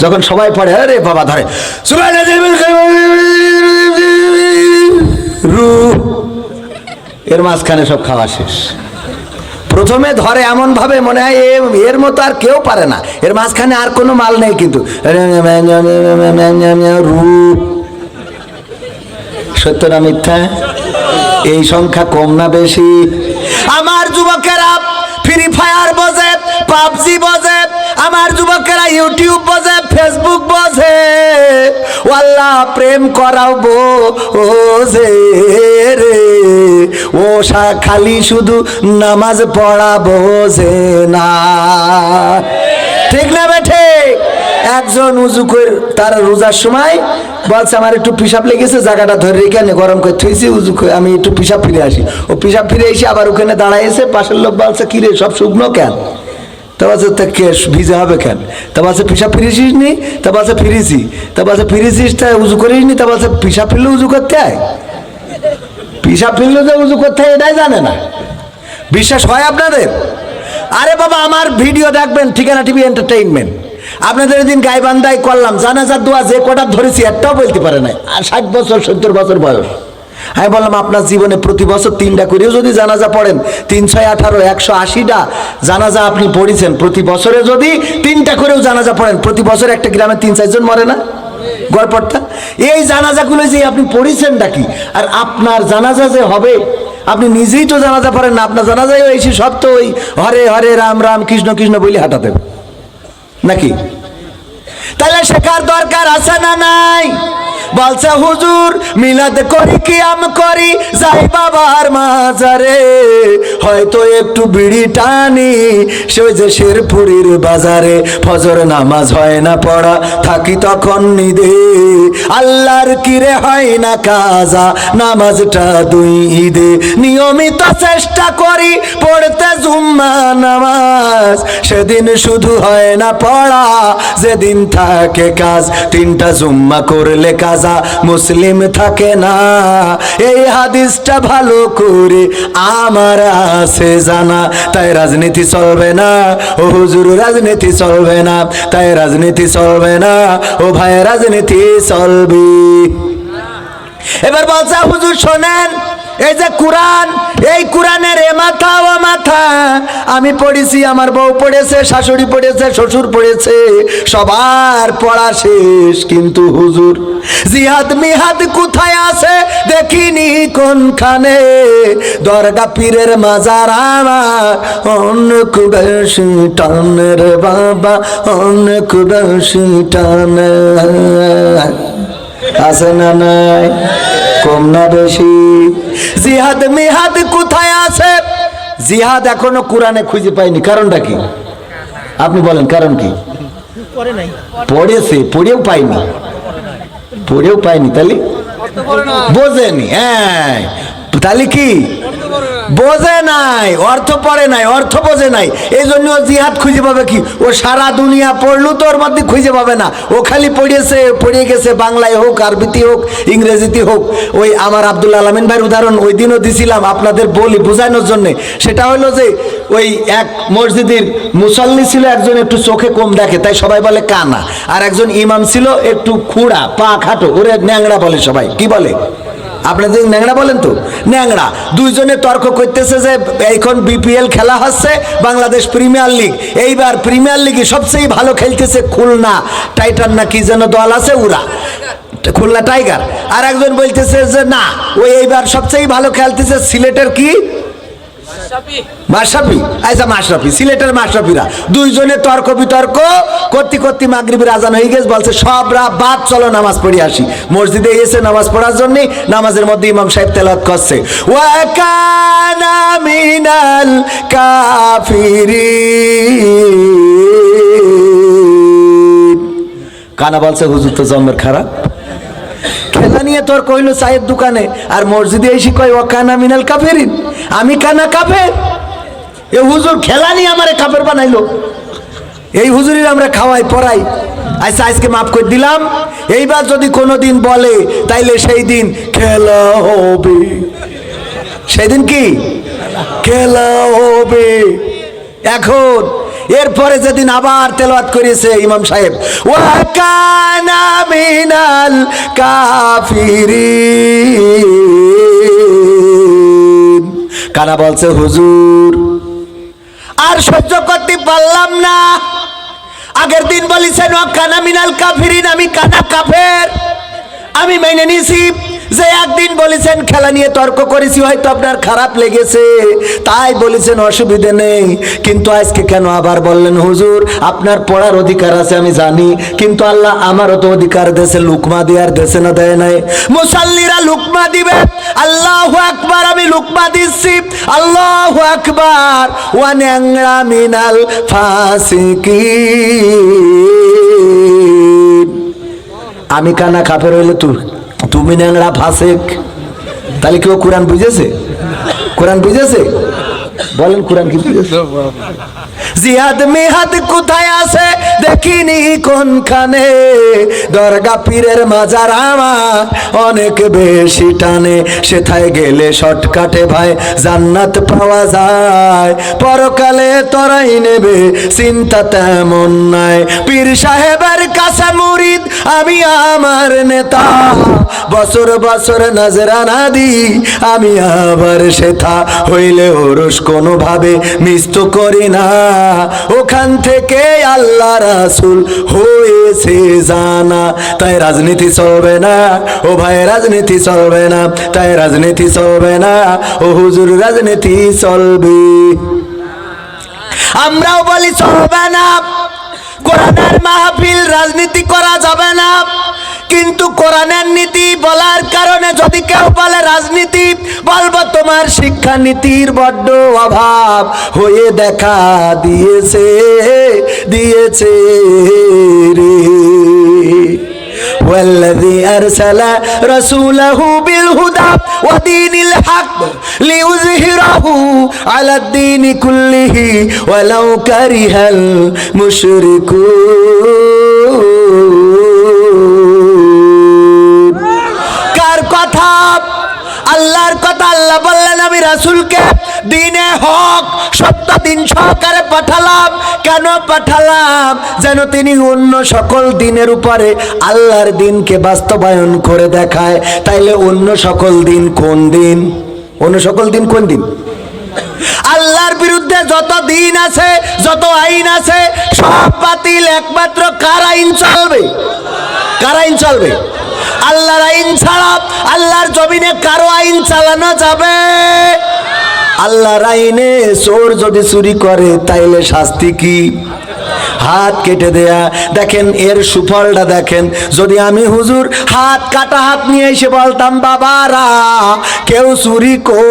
যখন সবাই পড়ে আরে বাবা ধরে রু, এর মাঝখানে সব খাওয়া শেষ। প্রথমে ধরে এমন ভাবে মনে হয় এর মতো আর কেউ পারে না, এর মাঝখানে আর কোনো মাল নেই, কিন্তু সত্য না মিথ্যা? এই সংখ্যা কম না বেশি? আমার যুবকেরা ফ্রি ফায়ার বোঝে, পাবজি বোঝে, আমার যুবকেরা ইউটিউব বোঝে, ফেসবুক বোঝে, আল্লাহ প্রেম করাবো ও যে রে, ও খালি শুধু নামাজ পড়াবো যে না। ঠিক না বেঠে? একজন উজু করে তার রোজার সময় বলছে আমার একটু পিসাব লেগেছে, জায়গাটা ধরে রেখে গরম করে থুইছি, উজু করে আমি একটু পিসাব ফিরে আসি। ও পিসাব ফিরে এসে আবার ওখানে দাঁড়াইছে, পাশের লোক বলছে কিরে সব শুকনো কেন? তা বলছে তা কে ভিজে হবে কেন? তা বলছে পিসাব ফিরেছিস নি? তা বলছে ফিরেছি। তা বলছে ফিরেছিস তা উজু করিস নি? তা বলছে পিসাব ফিরলে উজু করতে হয়? পিসাব ফিরলে যে উজু করতে হয় এটাই জানে না। বিশ্বাস হয় আপনাদের? আরে বাবা আমার ভিডিও দেখবেন ঠিকানা টিভি এন্টারটেইনমেন্ট। আপনাদের দিন গাইবান্ধায় করলাম জানাজার দোয়া, যে কটা ধরেছি একটাও বলতে পারে না, আর 60 বছর 70 বছর বয়স। আমি বললাম আপনার জীবনে প্রতি বছর 3টা করেও যদি জানাজা পড়েন, 3 6 18 180টা জানাজা আপনি পড়েছেন, প্রতি বছরে যদি 3টা করেও জানাজা পড়েন, প্রতি বছর একটা গ্রামে 3 4 জন মরে না গড়পড়তা? এই জানাজাগুলো যে আপনি পড়েছেনটা কি? আর আপনার জানাজা যে হবে, আপনি নিজেই তো জানাজা পড়েন না, আপনার জানাজায় এসে সব তো ওই হরে হরে রাম রাম কৃষ্ণ কৃষ্ণ বলে হাঁটাতে নাকি? তাহলে শেখার দরকার আছে না নাই? বলছে হুজুর মিলাদ করি কিয়াম করি যাই বাবার মাজারে, হয়তো একটু বিড়ি টানি সে যে শেরপুরীর বাজারে, ফজর নামাজ হয় না পড়া থাকি তখন নিদে, আল্লাহর কিরে হয় না কাজা নামাজটা 2 ঈদে, নিয়মিত চেষ্টা করি পড়তে জুম্মা নামাজ, সেদিন শুধু হয় না পড়া যেদিন থাকে কাজ, 3টা জুম্মা করলে কাজা মুসলিম থাকে না, এই হাদিসটা ভালো করে আমার আছে জানা, তাই রাজনীতি চলবে না ও হুজুর, রাজনীতি চলবে না, তাই রাজনীতি চলবে না ও ভাই, রাজনীতি চলবে। এবার বলছে হুজুর শোনেন, এই যে কোরআন, এই কোরআনের এ মাথা ও মাথা আমি পড়েছি, আমার বউ পড়েছে, শাশুড়ি পড়েছে, শ্বশুর পড়েছে, সবার পড়া শেষ, কিন্তু হুজুর জিহাদ মিহাদ কোথায় আছে দেখিনি কোনখানে, দরগা পীরের মাজার আমার অনেক বেশি টানের বাবা, অনেক বেশি টানে, আছে না নাই? কম না বেশি? জিহাদ মিহাদ কোথায় আছে? জিহাদ এখনো কোরআনে খুঁজে পাইনি, কারণটা কি আপনি বলেন? কারণ কি? পড়েছে, পড়েও পাইনি, পড়েও পাইনি, তাহলে বোঝেনি। হ্যাঁ তাহলে কি বোঝে নাই, অর্থ পড়ে নাই, অর্থ বোঝে নাই, এই জন্য ও জিহাদ খুঁজে পাবে কি? ও সারা দুনিয়া পড়লো তো ওর মধ্যে খুঁজে পাবে না, ও খালি পড়িয়েছে, পড়িয়ে গেছে, বাংলায় হোক, আরবিতে হোক, ইংরেজিতে হোক। ওই আমার আব্দুল আলামিন ভাইয়ের উদাহরণ ওই দিনও দিছিলাম আপনাদের বলি বোঝানোর জন্য, সেটা হলো যে ওই এক মসজিদের মুসল্লি ছিল একজন, একটু চোখে কম দেখে তাই সবাই বলে কানা, আর একজন ইমাম ছিল একটু খুঁড়া, পা খাটো, ওরে ন্যাংরা বলে সবাই। কি বলে? আপনাদের ন্যাংরা বলেন তো? ন্যাংরা। দুইজনে তর্ক করতেছে যে এখন বিপিএল খেলা হচ্ছে, বাংলাদেশ প্রিমিয়ার লিগ, এইবার প্রিমিয়ার লিগে সবচেয়ে ভালো খেলতেছে খুলনা টাইটান না কি যেন দল আছে, ওরা খুলনা টাইগার। আর একজন বলতেছে যে না, ওই এইবার সবচেয়ে ভালো খেলতেছে সিলেটের কি মাশরাফি, আচ্ছা মাশরাফি, সিলেটের মাশরাফিরা। দুইজনে তর্ক বিতর্ক করতে করতে মাগরিবের আজান হয়ে গেছে, বলছে সবরা বাদ চলো নামাজ পড়ে আসি। মসজিদে এসে নামাজ পড়ার জন্য, নামাজের মধ্যে ইমাম সাহেব তেলাওয়াত করছে ওয়া কানা মিনাল কাফিরিন। কানা বলছে হুজুর তো জন্মের খারাপ। খেলা নিয়ে তোর কইল চায়ের দোকানে, আর মসজিদে এসে কয় ও কানা মিনাল কাফেরিন, আমি কানা কাফের। এ হুজুর খেলা নিয়ে আমারে কাফের বানাইলো। এই হুজুরের আমরা খাওয়াই পড়াই, আচ্ছা আজকে মাফ করে দিলাম, এইবার যদি কোনোদিন বলে তাইলে সেই দিন খেলা হবে, সেই দিন কি খেলা হবে। এখন এরপরে যেদিন আবার তেলাওয়াত করেছে ইমাম সাহেব, ওয়া কানা মিনাল কাফিরিন, কানা বলছে হুজুর আর সহ্য করতে পারলাম না। আগের দিন বলেছেন ওয়া কানা মিনাল কাফিরিন, আমি কানা কাফের, আমি মেনে নিয়েছি। যে একদিন বলেছেন খেলা নিয়ে তর্ক করেছি, হয়তো আপনার খারাপ লেগেছে তাই বলেছেন, অসুবিধে নেই। কিন্তু আজকে কেন আবার বললেন হুজুর আপনার পড়ার অধিকার আছে আমি জানি, কিন্তু আল্লাহ আমারও তো অধিকার দেশে, লুকমা দেওয়ার দেশে না দেয় নাই? মুসাল্লিরা লুকমা দিবে, আল্লাহু আকবার, আমি লুকমা দিচ্ছি, আল্লাহু আকবার। ওয়া ন্যাংরা মিনাল ফাসিকিন, আমি কানা কাফের হইলে তুমি ন্যাংরা ফাসেক। তাহলে কেউ কোরআন বুঝেছে? কোরআন বুঝেছে? বলেন কোরআন কি বুঝেছে? জিহাদ মিহাদ কোথায় আছে দেখিনি কোনখানে, দরগা পীরের মাজার আমার অনেক বেশি টানে, সেথায় গেলে শর্টকাটে ভাই জান্নাত পাওয়া যায়, পরকালে তোরাই নেবে চিন্তা তেমন নাই। পীর সাহেবের কাছে মুরিদ আমি আমার নেতা, বছর বছর নজরানা দি আমি আবার সেথা, হইলে ওরস কোনোভাবে মিস তো করি না, ওখান থেকে আল্লাহ রাসূল হয়েছে জানা। তাই রাজনীতি চলবে না ও ভাই, রাজনীতি চলবে না, তাই রাজনীতি চলবে না ও হুজুর, রাজনীতি চলবে। আমরাও বলি চলবে না, কোরআনের মাহফিল রাজনীতি করা যাবে না, কিন্তু কোরআনের নীতি বলার কারণে যদি কেউ বলে রাজনীতি, বলবো তোমার শিক্ষা নীতির বড্ড অভাব হয়ে দেখা দিয়েছে দিয়েছে রে। والذي أرسل رسوله بالهدى ودين الحق ليظهره على الدين كله ولو كره المشركون। কার কথা? আল্লাহর কথা। আল্লাহ বললেন আমি রাসূলকে দ্বীনে হক সত্য দিন সহকারে পাঠালাম। কেন পাঠালাম? যেন তিনি অন্য সকল দিনের উপরে আল্লাহর দিনকে বাস্তবায়ন করে দেখায়। তাইলে অন্য সকল দিন কোন দিন? অন্য সকল দিন কোন দিন? আল্লাহর বিরুদ্ধে যত দিন আছে, যত আইন আছে সব বাতিল, একমাত্র কার আইন চলবে? কার আইন চলবে? আল্লাহর আইন ছাড়া আল্লাহর জমিনে কারো আইন চালানো যাবে? আল্লাহর আইনে চোর যদি চুরি করে তাইলে শাস্তি কি? হাত কেটে দেয়া। দেখেন এর সুফলটা দেখেন। যদি আমি হুজুর হাত কাটা হাত নিয়ে এসে বলতাম বাবারা কেউ চুরি কর